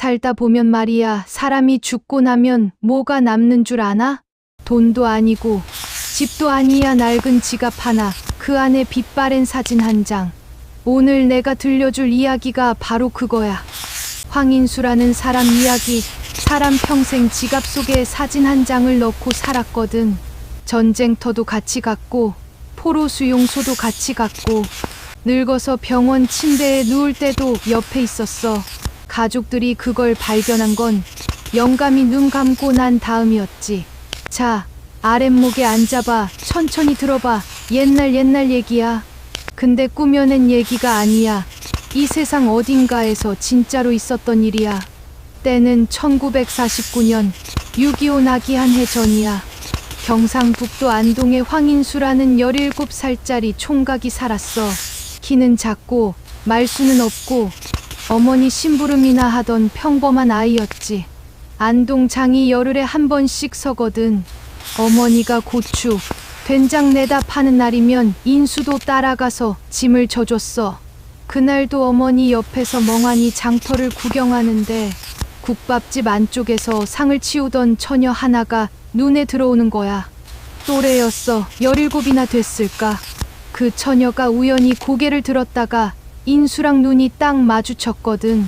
살다 보면 말이야, 사람이 죽고 나면 뭐가 남는 줄 아나? 돈도 아니고 집도 아니야. 낡은 지갑 하나, 그 안에 빛바랜 사진 한 장. 오늘 내가 들려줄 이야기가 바로 그거야. 황인수라는 사람 이야기. 사람 평생 지갑 속에 사진 한 장을 넣고 살았거든. 전쟁터도 같이 갔고 포로 수용소도 같이 갔고 늙어서 병원 침대에 누울 때도 옆에 있었어. 가족들이 그걸 발견한 건 영감이 눈 감고 난 다음이었지. 자, 아랫목에 앉아봐. 천천히 들어봐. 옛날 얘기야. 근데 꾸며낸 얘기가 아니야. 이 세상 어딘가에서 진짜로 있었던 일이야. 때는 1949년 6.25 나기 한 해 전이야. 경상북도 안동의 황인수라는 17살짜리 총각이 살았어. 키는 작고 말수는 없고 어머니 심부름이나 하던 평범한 아이였지. 안동장이 열흘에 한 번씩 서거든. 어머니가 고추, 된장 내다 파는 날이면 인수도 따라가서 짐을 져줬어. 그날도 어머니 옆에서 멍하니 장터를 구경하는데 국밥집 안쪽에서 상을 치우던 처녀 하나가 눈에 들어오는 거야. 또래였어. 17이나 됐을까. 그 처녀가 우연히 고개를 들었다가 인수랑 눈이 딱 마주쳤거든.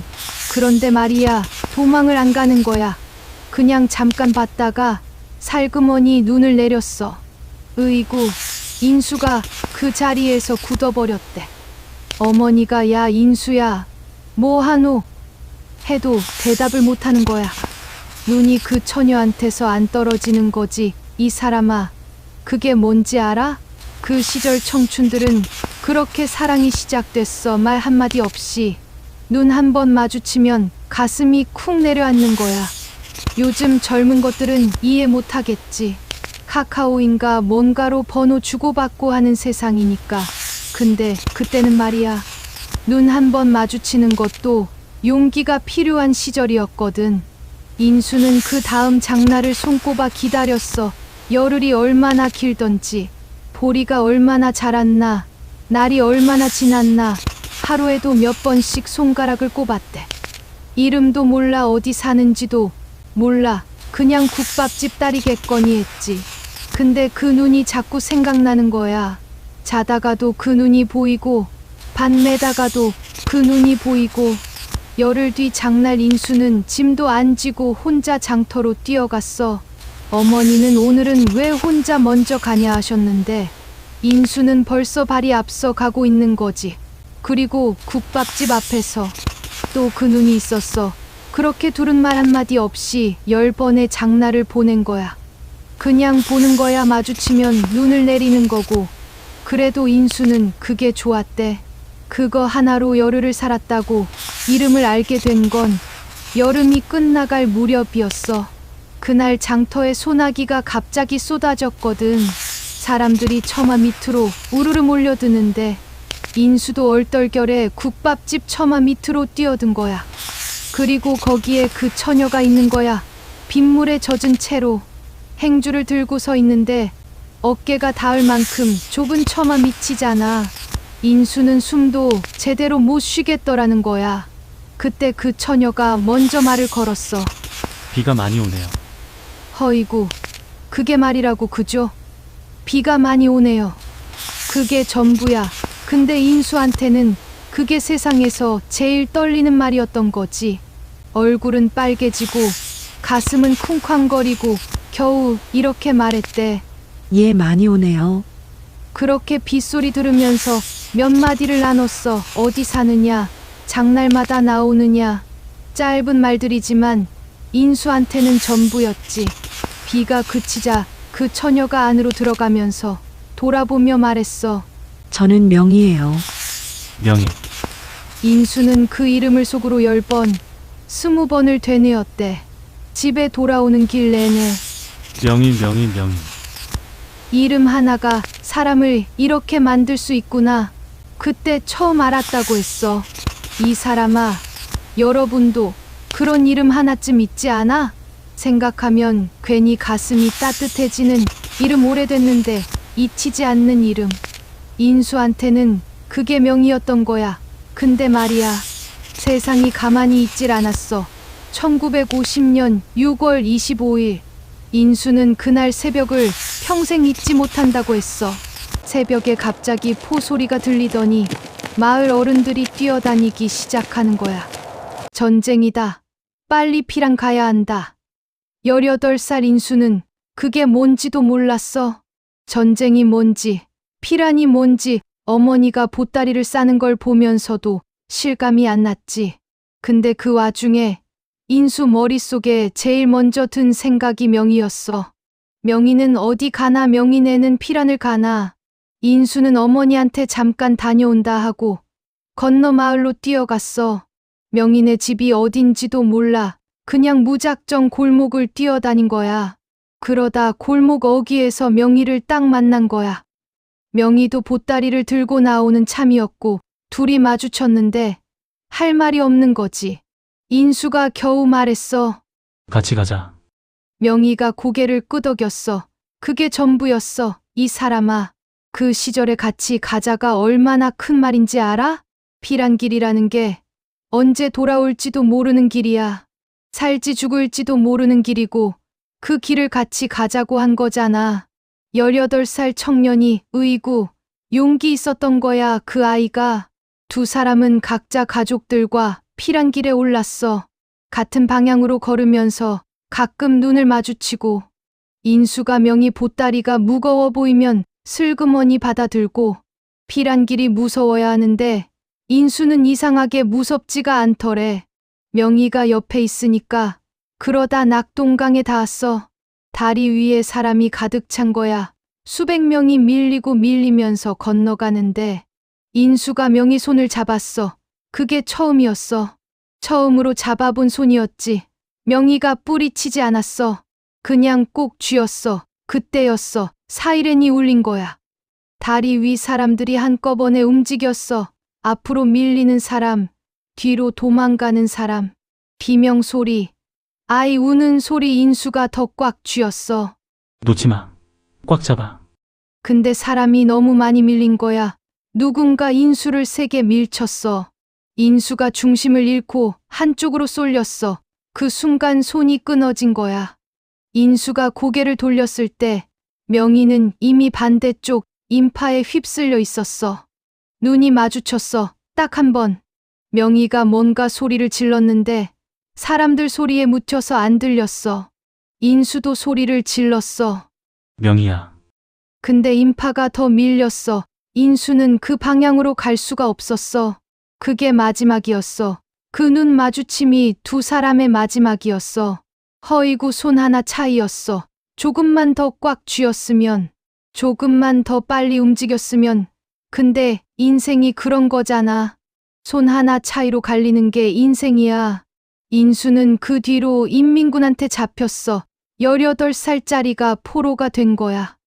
그런데 말이야, 도망을 안 가는 거야. 그냥 잠깐 봤다가 살그머니 눈을 내렸어. 으이구, 인수가 그 자리에서 굳어버렸대. 어머니가 야 인수야, 뭐하노? 해도 대답을 못하는 거야. 눈이 그 처녀한테서 안 떨어지는 거지. 이 사람아, 그게 뭔지 알아? 그 시절 청춘들은 그렇게 사랑이 시작됐어. 말 한마디 없이 눈 한 번 마주치면 가슴이 쿵 내려앉는 거야. 요즘 젊은 것들은 이해 못하겠지. 카카오인가 뭔가로 번호 주고받고 하는 세상이니까. 근데 그때는 말이야, 눈 한 번 마주치는 것도 용기가 필요한 시절이었거든. 인수는 그 다음 장날을 손꼽아 기다렸어. 열흘이 얼마나 길던지, 보리가 얼마나 자랐나, 날이 얼마나 지났나. 하루에도 몇 번씩 손가락을 꼽았대. 이름도 몰라, 어디 사는지도 몰라. 그냥 국밥집 딸이겠거니 했지. 근데 그 눈이 자꾸 생각나는 거야. 자다가도 그 눈이 보이고 반 매다가도 그 눈이 보이고. 열흘 뒤 장날 인수는 짐도 안 지고 혼자 장터로 뛰어갔어. 어머니는 오늘은 왜 혼자 먼저 가냐 하셨는데 인수는 벌써 발이 앞서 가고 있는 거지. 그리고 국밥집 앞에서 또 그 눈이 있었어. 그렇게 둘은 말 한마디 없이 10번의 장날을 보낸 거야. 그냥 보는 거야. 마주치면 눈을 내리는 거고. 그래도 인수는 그게 좋았대. 그거 하나로 열흘을 살았다고 이름을 알게 된 건 여름이 끝나갈 무렵이었어. 그날 장터에 소나기가 갑자기 쏟아졌거든. 사람들이 처마 밑으로 우르르 몰려드는데 인수도 얼떨결에 국밥집 처마 밑으로 뛰어든 거야. 그리고 거기에 그 처녀가 있는 거야. 빗물에 젖은 채로 행주를 들고 서 있는데 어깨가 닿을 만큼 좁은 처마 밑이잖아. 인수는 숨도 제대로 못 쉬겠더라는 거야. 그때 그 처녀가 먼저 말을 걸었어. 비가 많이 오네요. 허이구, 그게 말이라고 그죠? 비가 많이 오네요. 그게 전부야. 근데 인수한테는 그게 세상에서 제일 떨리는 말이었던 거지. 얼굴은 빨개지고 가슴은 쿵쾅거리고 겨우 이렇게 말했대. 예, 많이 오네요. 그렇게 빗소리 들으면서 몇 마디를 나눴어. 어디 사느냐, 장날마다 나오느냐. 짧은 말들이지만 인수한테는 전부였지. 비가 그치자 그 처녀가 안으로 들어가면서 돌아보며 말했어. 저는 명이에요. 명희. 인수는 그 이름을 속으로 10번, 20번을 되뇌었대. 집에 돌아오는 길 내내 명희. 이름 하나가 사람을 이렇게 만들 수 있구나. 그때 처음 알았다고 했어. 이 사람아, 여러분도 그런 이름 하나쯤 있지 않아? 생각하면 괜히 가슴이 따뜻해지는 이름. 오래됐는데 잊히지 않는 이름. 인수한테는 그게 명이었던 거야. 근데 말이야, 세상이 가만히 있질 않았어. 1950년 6월 25일, 인수는 그날 새벽을 평생 잊지 못한다고 했어. 새벽에 갑자기 포소리가 들리더니 마을 어른들이 뛰어다니기 시작하는 거야. 전쟁이다. 빨리 피랑 가야 한다. 18살 인수는 그게 뭔지도 몰랐어. 전쟁이 뭔지, 피란이 뭔지 어머니가 보따리를 싸는 걸 보면서도 실감이 안 났지. 근데 그 와중에 인수 머릿속에 제일 먼저 든 생각이 명희였어. 명희는 어디 가나, 명희네는 피란을 가나. 인수는 어머니한테 잠깐 다녀온다 하고 건너 마을로 뛰어갔어. 명희네 집이 어딘지도 몰라. 그냥 무작정 골목을 뛰어다닌 거야. 그러다 골목 어귀에서 명희를 딱 만난 거야. 명희도 보따리를 들고 나오는 참이었고 둘이 마주쳤는데 할 말이 없는 거지. 인수가 겨우 말했어. 같이 가자. 명희가 고개를 끄덕였어. 그게 전부였어. 이 사람아, 그 시절에 같이 가자가 얼마나 큰 말인지 알아? 피란 길이라는 게 언제 돌아올지도 모르는 길이야. 살지 죽을지도 모르는 길이고 그 길을 같이 가자고 한 거잖아. 18살 청년이 의구, 용기 있었던 거야. 그 아이가. 두 사람은 각자 가족들과 피란 길에 올랐어. 같은 방향으로 걸으면서 가끔 눈을 마주치고 인수가 명희 보따리가 무거워 보이면 슬그머니 받아들고 피란 길이 무서워야 하는데 인수는 이상하게 무섭지가 않더래. 명희가 옆에 있으니까. 그러다 낙동강에 닿았어. 다리 위에 사람이 가득 찬 거야. 수백 명이 밀리고 밀리면서 건너가는데 인수가 명희 손을 잡았어. 그게 처음이었어. 처음으로 잡아본 손이었지. 명희가 뿌리치지 않았어. 그냥 꼭 쥐었어. 그때였어. 사이렌이 울린 거야. 다리 위 사람들이 한꺼번에 움직였어. 앞으로 밀리는 사람, 뒤로 도망가는 사람, 비명 소리, 아이 우는 소리. 인수가 더 꽉 쥐었어. 놓지 마. 꽉 잡아. 근데 사람이 너무 많이 밀린 거야. 누군가 인수를 세게 밀쳤어. 인수가 중심을 잃고 한쪽으로 쏠렸어. 그 순간 손이 끊어진 거야. 인수가 고개를 돌렸을 때 명희는 이미 반대쪽 인파에 휩쓸려 있었어. 눈이 마주쳤어. 딱 한 번. 명희가 뭔가 소리를 질렀는데 사람들 소리에 묻혀서 안 들렸어. 인수도 소리를 질렀어. 명희야. 근데 인파가 더 밀렸어. 인수는 그 방향으로 갈 수가 없었어. 그게 마지막이었어. 그 눈 마주침이 두 사람의 마지막이었어. 허이고 손 하나 차이였어. 조금만 더 꽉 쥐었으면, 조금만 더 빨리 움직였으면. 근데 인생이 그런 거잖아. 손 하나 차이로 갈리는 게 인생이야. 인수는 그 뒤로 인민군한테 잡혔어. 18살짜리가 포로가 된 거야.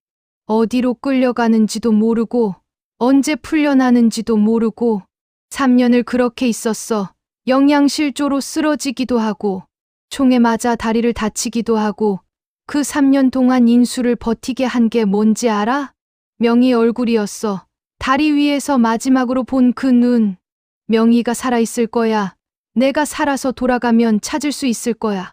어디로 끌려가는지도 모르고 언제 풀려나는지도 모르고 3년을 그렇게 있었어. 영양실조로 쓰러지기도 하고 총에 맞아 다리를 다치기도 하고. 그 3년 동안 인수를 버티게 한 게 뭔지 알아? 명희 얼굴이었어. 다리 위에서 마지막으로 본 그 눈. 명희가 살아있을 거야. 내가 살아서 돌아가면 찾을 수 있을 거야.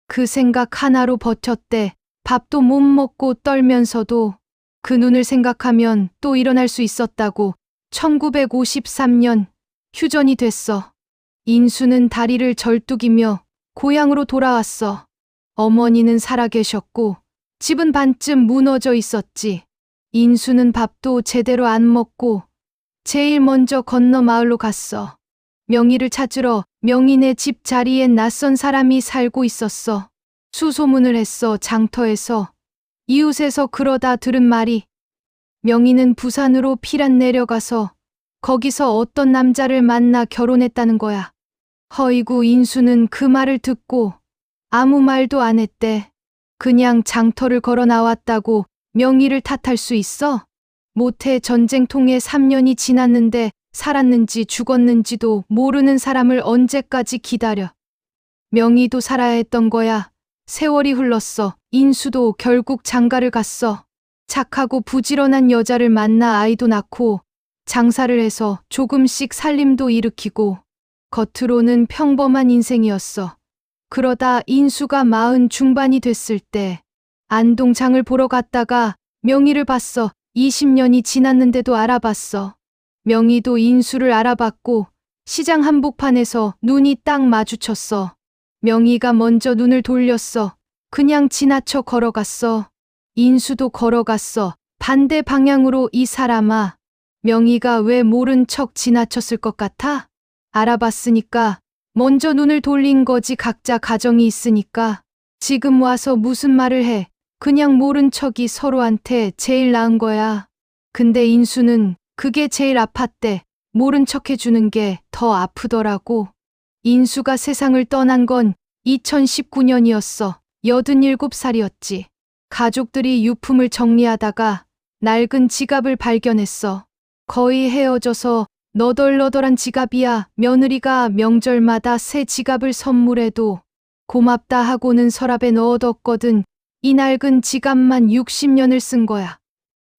그 생각 하나로 버텼대. 밥도 못 먹고 떨면서도 그 눈을 생각하면 또 일어날 수 있었다고. 1953년 휴전이 됐어. 인수는 다리를 절뚝이며 고향으로 돌아왔어. 어머니는 살아계셨고 집은 반쯤 무너져 있었지. 인수는 밥도 제대로 안 먹고 제일 먼저 건너 마을로 갔어. 명희를 찾으러. 명희네 집 자리엔 낯선 사람이 살고 있었어. 수소문을 했어. 장터에서, 이웃에서. 그러다 들은 말이 명희는 부산으로 피란 내려가서 거기서 어떤 남자를 만나 결혼했다는 거야. 허이구. 인수는 그 말을 듣고 아무 말도 안 했대. 그냥 장터를 걸어 나왔다고 명희를 탓할 수 있어? 못해. 전쟁통에 3년이 지났는데 살았는지 죽었는지도 모르는 사람을 언제까지 기다려. 명희도 살아야 했던 거야. 세월이 흘렀어. 인수도 결국 장가를 갔어. 착하고 부지런한 여자를 만나 아이도 낳고 장사를 해서 조금씩 살림도 일으키고. 겉으로는 평범한 인생이었어. 그러다 인수가 40 중반이 됐을 때 안동장을 보러 갔다가 명희를 봤어. 20년이 지났는데도 알아봤어. 명희도 인수를 알아봤고 시장 한복판에서 눈이 딱 마주쳤어. 명희가 먼저 눈을 돌렸어. 그냥 지나쳐 걸어갔어. 인수도 걸어갔어. 반대 방향으로. 이 사람아, 명희가 왜 모른 척 지나쳤을 것 같아? 알아봤으니까 먼저 눈을 돌린 거지. 각자 가정이 있으니까. 지금 와서 무슨 말을 해. 그냥 모른 척이 서로한테 제일 나은 거야. 근데 인수는 그게 제일 아팠대. 모른 척 해주는 게 더 아프더라고. 인수가 세상을 떠난 건 2019년이었어. 87살이었지. 가족들이 유품을 정리하다가 낡은 지갑을 발견했어. 거의 헤어져서 너덜너덜한 지갑이야. 며느리가 명절마다 새 지갑을 선물해도 고맙다 하고는 서랍에 넣어뒀거든. 이 낡은 지갑만 60년을 쓴 거야.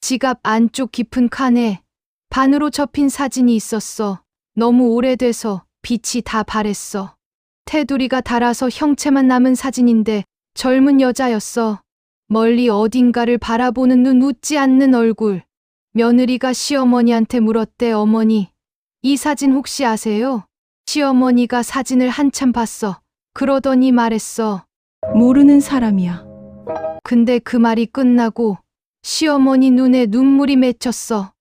지갑 안쪽 깊은 칸에 반으로 접힌 사진이 있었어. 너무 오래돼서 빛이 다 바랬어. 테두리가 닳아서 형체만 남은 사진인데 젊은 여자였어. 멀리 어딘가를 바라보는 눈, 웃지 않는 얼굴. 며느리가 시어머니한테 물었대. 어머니, 이 사진 혹시 아세요? 시어머니가 사진을 한참 봤어. 그러더니 말했어. 모르는 사람이야. 근데 그 말이 끝나고 시어머니 눈에 눈물이 맺혔어.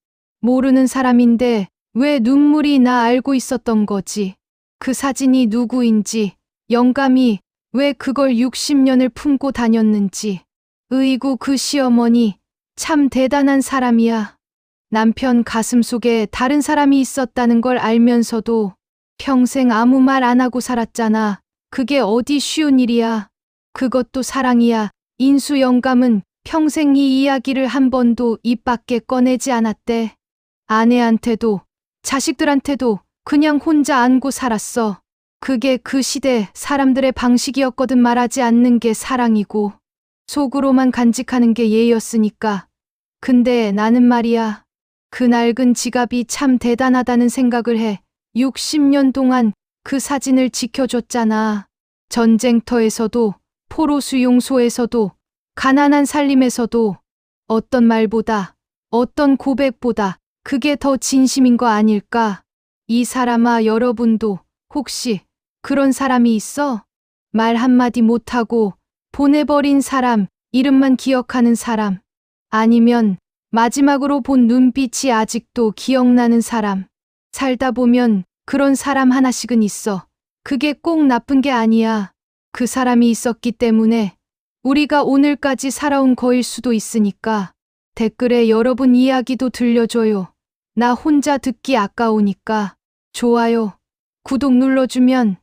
모르는 사람인데 왜 눈물이 나? 알고 있었던 거지. 그 사진이 누구인지, 영감이 왜 그걸 60년을 품고 다녔는지. 으이구, 그 시어머니 참 대단한 사람이야. 남편 가슴속에 다른 사람이 있었다는 걸 알면서도 평생 아무 말 안 하고 살았잖아. 그게 어디 쉬운 일이야. 그것도 사랑이야. 인수 영감은 평생 이 이야기를 한 번도 입 밖에 꺼내지 않았대. 아내한테도 자식들한테도 그냥 혼자 안고 살았어. 그게 그 시대 사람들의 방식이었거든. 말하지 않는 게 사랑이고 속으로만 간직하는 게 예였으니까. 근데 나는 말이야, 그 낡은 지갑이 참 대단하다는 생각을 해. 60년 동안 그 사진을 지켜줬잖아. 전쟁터에서도, 포로 수용소에서도, 가난한 살림에서도. 어떤 말보다, 어떤 고백보다 그게 더 진심인 거 아닐까? 이 사람아, 여러분도 혹시 그런 사람이 있어? 말 한마디 못하고 보내버린 사람, 이름만 기억하는 사람. 아니면 마지막으로 본 눈빛이 아직도 기억나는 사람. 살다 보면 그런 사람 하나씩은 있어. 그게 꼭 나쁜 게 아니야. 그 사람이 있었기 때문에 우리가 오늘까지 살아온 거일 수도 있으니까. 댓글에 여러분 이야기도 들려줘요. 나 혼자 듣기 아까우니까. 좋아요, 구독 눌러주면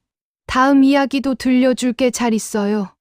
다음 이야기도 들려줄게. 잘 있어요.